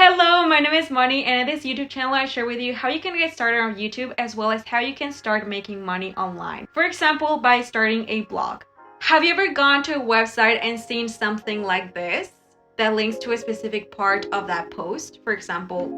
Hello, my name is Money, and in this YouTube channel I share with you how you can get started on YouTube as well as how you can start making money online. For example, by starting a blog. Have you ever gone to a website and seen something like this that links to a specific part of that post? For example,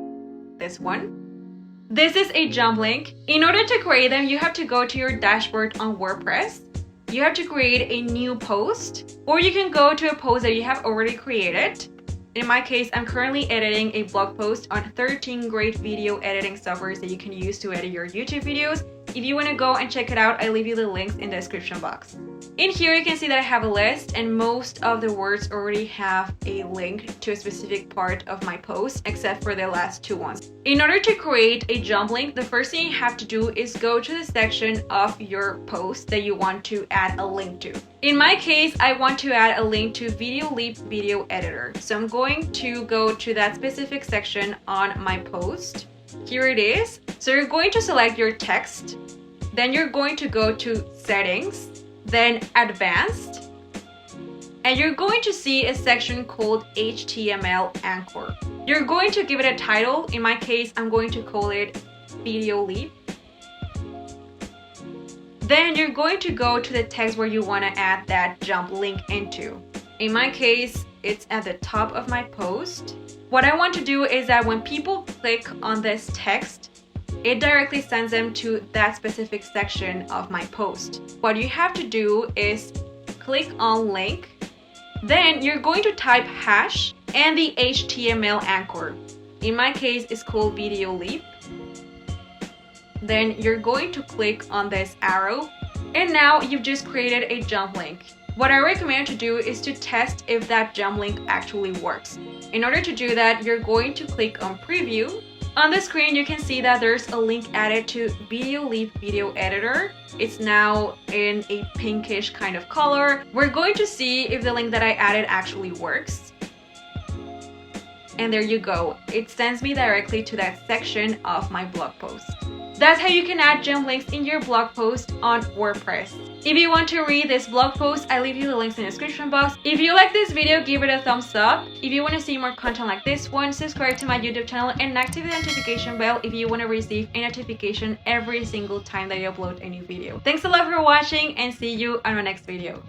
this one. This is a jump link. In order to create them, you have to go to your dashboard on WordPress. You have to create a new post, or you can go to a post that you have already created. In my case, I'm currently editing a blog post on 13 great video editing softwares that you can use to edit your YouTube videos. If you want to go and check it out, I leave you the links in the description box. In here, you can see that I have a list, and most of the words already have a link to a specific part of my post, except for the last two ones. In order to create a jump link, the first thing you have to do is go to the section of your post that you want to add a link to. In my case, I want to add a link to VideoLeap Video Editor. So I'm going to go to that specific section on my post. Here it is. So you're going to select your text, then you're going to go to Settings, then Advanced, and you're going to see a section called HTML Anchor. You're going to give it a title. In my case, I'm going to call it VideoLeap. Then you're going to go to the text where you want to add that jump link into. In my case, it's at the top of my post. What I want to do is that when people click on this text, it directly sends them to that specific section of my post. What you have to do is click on link, then you're going to type hash and the HTML anchor. In my case, it's called VideoLeap. Then you're going to click on this arrow, and now you've just created a jump link. What I recommend to do is to test if that jump link actually works. In order to do that, you're going to click on preview. On the screen, you can see that there's a link added to VideoLeap Video Editor. It's now in a pinkish kind of color. We're going to see if the link that I added actually works. And there you go. It sends me directly to that section of my blog post. That's how you can add jump links in your blog post on WordPress. If you want to read this blog post, I leave you the links in the description box. If you like this video, give it a thumbs up. If you want to see more content like this one, subscribe to my YouTube channel and activate the notification bell if you want to receive a notification every single time that I upload a new video. Thanks a lot for watching, and see you on my next video.